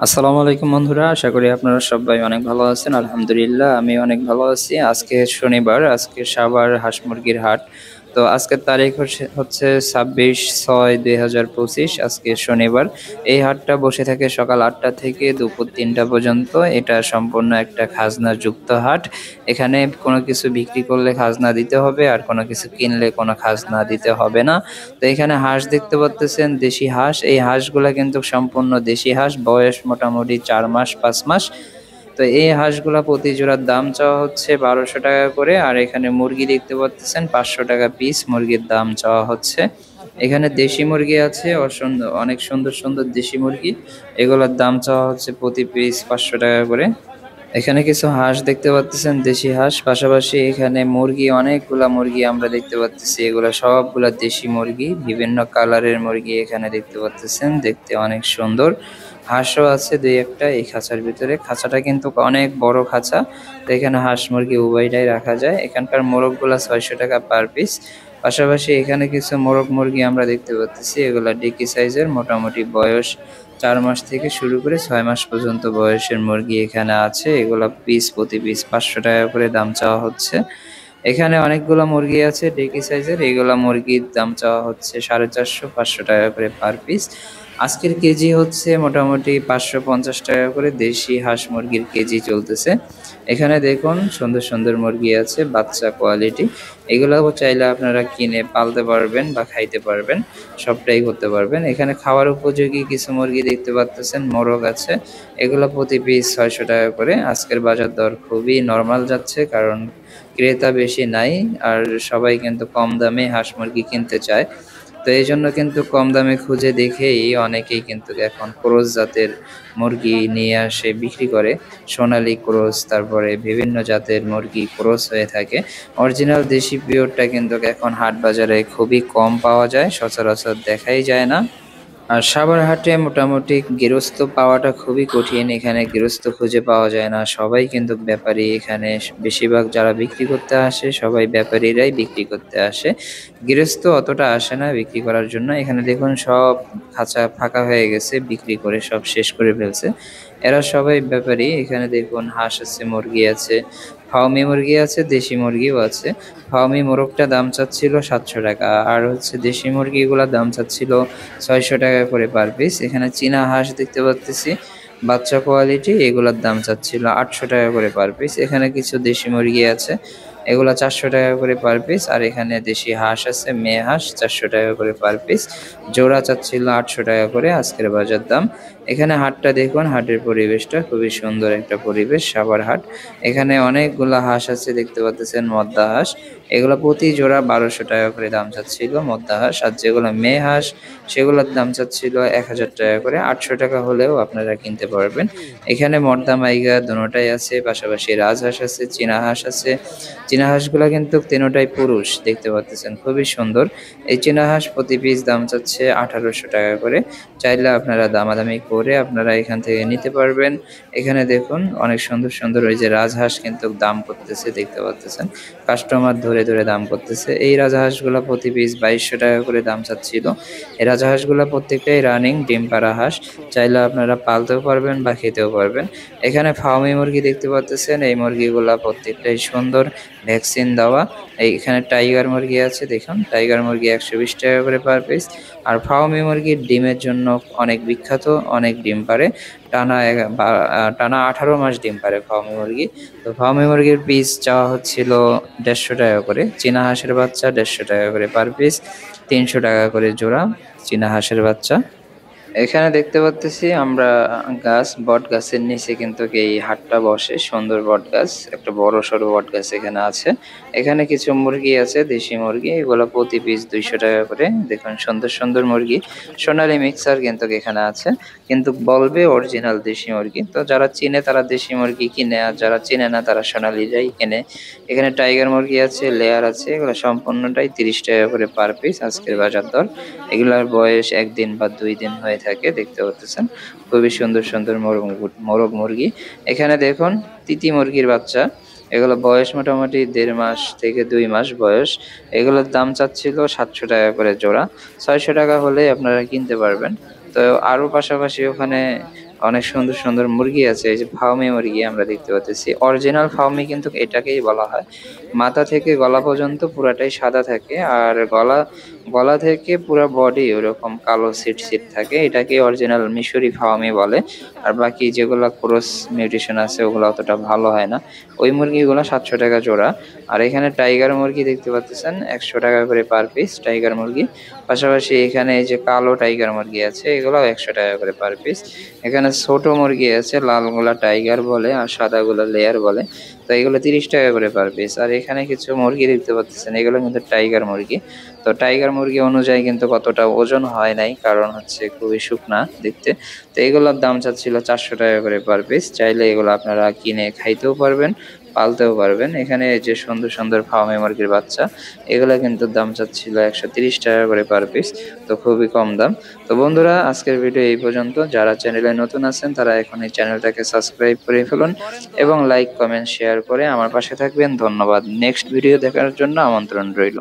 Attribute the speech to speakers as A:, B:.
A: আসসালামু আলাইকুম বন্ধুরা, আশা করি আপনারা সবাই অনেক ভালো আছেন। আলহামদুলিল্লাহ আমি অনেক ভালো আছি। আজকে শনিবার, আজকে সাভার হাঁস মুরগির হাট। তো আজকের তারিখ হচ্ছে 26/6/2025, আজকে শনিবার। এই হাটটা বসে থাকে সকাল 8টা থেকে দুপুর 3টা পর্যন্ত। এটা সম্পূর্ণ একটা খাজনা যুক্ত হাট। এখানে কোনো কিছু বিক্রি করলে খাজনা দিতে হবে, আর কোনো কিছু কিনলে কোনো খাজনা দিতে হবে না। তো এখানে হাঁস দেখতে পাচ্ছেন, দেশি হাঁস। এই হাঁসগুলা কিন্তু সম্পূর্ণ দেশি হাঁস, বয়স মোটামুটি 4 মাস 5 মাস। তো এই হাঁসগুলা প্রতি জোড়ার দাম চাওয়া হচ্ছে 1200 টাকা করে। আর এখানে মুরগি দেখতে পাচ্ছেন 500 টাকা পিস মুরগির দাম চাওয়া হচ্ছে। এখানে দেশি মুরগি আছে, অনেক সুন্দর সুন্দর দেশি মুরগি। এগুলোর দাম চাওয়া হচ্ছে প্রতি পিস 500 টাকা করে। এখানে কিছু হাঁস দেখতে পাচ্ছেন, দেশি হাঁস। পাশাপাশি এখানে মুরগি, অনেকগুলা মুরগি আমরা দেখতে পাচ্ছি। এগুলা সবগুলা দেশি মুরগি, বিভিন্ন কালারের মুরগি এখানে দেখতে পাচ্ছেন, দেখতে অনেক সুন্দর। হাঁসও আছে দুই একটা এই খাঁচার ভিতরে। খাঁচাটা কিন্তু অনেক বড় খাঁচা। তো এখানে হাঁস মুরগি উভয়টাই রাখা যায়। এখানকার মোরগগুলা 600 টাকা পার পিস। পাশাপাশি এখানে কিছু মোরগ মুরগি আমরা দেখতে পাচ্ছি, এগুলা ডিকি সাইজের, মোটামুটি বয়স 4 মাস থেকে শুরু করে 6 মাস পর্যন্ত বয়সের মুরগি এখানে আছে। এগুলা প্রতি পিস 500 টাকা করে দাম চাওয়া হচ্ছে। এখানে অনেকগুলো মুরগি আছে ডেকি সাইজের, এগুলা মুরগির দাম চাওয়া হচ্ছে 450 500 টাকা করে পার পিস। আজকের কেজি হচ্ছে মোটামুটি 550 টাকা করে, দেশি হাঁস মুরগির কেজি চলতেছে। এখানে দেখুন সুন্দর সুন্দর মুরগি আছে, বাচ্চা কোয়ালিটি। এগুলাও চাইলে আপনারা কিনে পালতে পারবেন বা খাইতে পারবেন, সবটাই করতে পারবেন। এখানে খাওয়ার উপযোগী কিছু মুরগি দেখতে পাচ্ছেন, মোরগ আছে। এগুলো প্রতি পিস 600 টাকা করে। আজকের বাজার দর খুবই নরমাল যাচ্ছে, কারণ ক্রেতা বেশি নাই। আর সবাই কিন্তু কম দামে হাঁস মুরগি কিনতে চায়। তো এই জন্য কিন্তু কম দামে খুঁজে দেখেই অনেকেই কিন্তু এখন ক্রস জাতের মুরগি নিয়ে আসে বিক্রি করে। সোনালী ক্রস, তারপরে বিভিন্ন জাতের মুরগি ক্রস হয়ে থাকে। অরিজিনাল দেশি পিওরটা কিন্তু এখন হাট বাজারে খুবই কম পাওয়া যায়, সচরাচর দেখাই যায় না। আর সাভার হাটে মোটামুটি গৃহস্থ পাওয়াটা খুবই কঠিন। এখানে গৃহস্থ খুঁজে পাওয়া যায় না, সবাই কিন্তু ব্যাপারী। এখানে বেশিরভাগ যারা বিক্রি করতে আসে সবাই ব্যাপারীরাই বিক্রি করতে আসে। গৃহস্থ অতটা আসে না বিক্রি করার জন্য। এখানে দেখুন সব খাঁচা ফাঁকা হয়ে গেছে, বিক্রি করে সব শেষ করে ফেলছে। এরা সবাই ব্যাপারী। এখানে দেখুন হাঁস আছে, মুরগি আছে, ফার্মি মুরগি আছে, দেশি মুরগিও আছে। ফার্মি মোরগটা দাম চাচ্ছিল 700 টাকা, আর হচ্ছে দেশি মুরগিগুলোর দাম চাচ্ছিল 600 টাকা করে পার পিস। এখানে চীনা হাঁস দেখতে পাচ্ছি, বাচ্চা কোয়ালিটি, এগুলোর দাম চাচ্ছিল 800 টাকা করে পার পিস। এখানে কিছু দেশি মুরগি আছে, এগুলা 400 টাকা করে পার পিস। আর এখানে দেশি হাঁস আছে, মেয়ে হাঁস, 400 টাকা করে পার পিস। জোড়া চাচ্ছিল 800 টাকা করে আজকের বাজার দাম। এখানে হাটটা দেখুন, হাটের পরিবেশটা খুবই সুন্দর একটা পরিবেশ, সাভার হাট। এখানে অনেকগুলা হাঁস আছে দেখতে পাচ্ছেন, মদ্দা হাঁস। এগুলো প্রতি জোড়া 1200 টাকা করে দাম চাচ্ছিল মদ্দা হাঁস। আর যেগুলো মেয়ে হাঁস সেগুলোর দাম চাচ্ছিল 1000 টাকা করে। 800 টাকা হলেও আপনারা কিনতে পারবেন। এখানে মর্দা মাইগা দুটোটাই আছে, পাশাপাশি রাজহাঁস আছে, চীনা হাঁস আছে। চীনা হাঁসগুলা কিন্তু তিনোটাই পুরুষ, দেখতে পাচ্ছেন খুবই সুন্দর। এই চীনা হাঁস প্রতি পিস দাম চাচ্ছে 1800 টাকা করে। চাইলে আপনারা দামাদামি করে আপনারা এখান থেকে নিতে পারবেন। এখানে দেখুন অনেক সুন্দর সুন্দর ওই যে রাজহাঁস কিন্তু দাম করতেছে, দেখতে পাচ্ছেন কাস্টমার ধরে ধরে দাম করতেছে। এই রাজহাঁসগুলো প্রতি পিস 2200 টাকা করে দাম চাচ্ছিল। এই রাজহাঁসগুলো প্রত্যেকটাই রানিং ডিম পাড়া হাঁস, চাইলে আপনারা পালতেও পারবেন বা খেতেও পারবেন। এখানে ফার্মি মুরগি দেখতে পাচ্ছেন, এই মুরগিগুলা প্রত্যেকটাই সুন্দর, ভ্যাকসিন দেওয়া। এইখানে টাইগার মুরগি আছে, দেখুন টাইগার মুরগি 120 টাকা করে পার পিস। আর ফার্মি মুরগির ডিমের জন্য অনেক বিখ্যাত, অনেক ডিম পারে। টানা 18 মাস ডিম পারে ফার্মি মুরগি। তো ফার্মি মুরগির পিস চাওয়া হচ্ছিল 150 টাকা করে। চীনা হাঁসের বাচ্চা 150 টাকা করে পার পিস, 300 টাকা করে জোড়া চীনা হাঁসের বাচ্চা। এখানে দেখতে পাচ্ছি আমরা গাছ, বট গাছের নিচে কিন্তু এই হাটটা বসে। সুন্দর বট গাছ, একটা বড় সড়ো বট গাছ এখানে আছে। এখানে কিছু মুরগি আছে, দেশি মুরগি, এগুলো প্রতি পিস 200 টাকা করে। দেখুন সুন্দর সুন্দর মুরগি, সোনালী মিক্সার কিন্তু এখানে আছে, কিন্তু বলবে অরিজিনাল দেশি মুরগি। তো যারা চিনে তারা দেশি মুরগি কিনে, আর যারা চিনে না তারা সোনালীটাই কেনে। এখানে টাইগার মুরগি আছে, লেয়ার আছে, এগুলো সম্পূর্ণটাই 30 টাকা করে পার পিস আজকের বাজার দর। এগুলার বয়স 1 দিন বা 2 দিন হয়ে থাকে, দেখতে পাচ্ছেন খুবই সুন্দর সুন্দর মোরগ মুরগি। এখানে দেখুন তিতি মুরগির বাচ্চা, এগুলো বয়স মোটামুটি 1.5 মাস থেকে 2 মাস বয়স। এগুলোর দাম চাচ্ছিল 700 টাকা করে জোড়া। 600 টাকা হলে আপনারা কিনতে পারবেন। তো আরো পাশাপাশি ওখানে অনেক সুন্দর সুন্দর মুরগি আছে। এই যে ফার্মি মুরগি আমরা দেখতে পাচ্ছি, অরিজিনাল ফার্মি কিন্তু এটাকেই বলা হয়। মাথা থেকে গলা পর্যন্ত পুরাটাই সাদা থাকে, আর গলা গলা থেকে পুরো বডি ওরকম কালো সিট সিট থাকে, এটাকে অরিজিনাল মিশরি ফার্মি বলে। আর বাকি যেগুলো ক্রস মিউটেশন আছে ওগুলো অতটা ভালো হয় না। ওই মুরগিগুলো 700 টাকা জোড়া। আর এখানে টাইগার মুরগি দেখতে পাচ্ছেন 100 টাকা করে পার পিস টাইগার মুরগি। পাশাপাশি এখানে এই যে কালো টাইগার মুরগি আছে, এগুলো 100 টাকা করে পার পিস। এখানে ছোট মুরগি আছে, লালগুলা টাইগার বলে আর সাদাগুলা লেয়ার বলে। তো এগুলো 30 টাকা করে পার পিস। আর এখানে কিছু মুরগি দেখতে পাচ্ছেন, এগুলো কিন্তু টাইগার মুরগি। তো টাইগার মুরগি অনুযায়ী কিন্তু কতটা ওজন হয় নাই, কারণ হচ্ছে খুবই শুকনা দেখতে। তো এগুলোর দাম চাচ্ছিল 400 টাকা করে পার পিস। চাইলে এগুলো আপনারা কিনে খাইতেও পারবেন, পালতেও পারবেন। এখানে এই যে সুন্দর সুন্দর ফার্মি মুরগির বাচ্চা, এগুলো কিন্তু দাম চাচ্ছিল 130 টাকা করে পার পিস। তো খুবই কম দাম। তো বন্ধুরা, আজকের ভিডিও এই পর্যন্ত। যারা চ্যানেলে নতুন আছেন তারা এখন এই চ্যানেলটাকে সাবস্ক্রাইব করে ফেলুন এবং লাইক কমেন্ট শেয়ার করে আমার পাশে থাকবেন। ধন্যবাদ। নেক্সট ভিডিও দেখার জন্য আমন্ত্রণ রইল।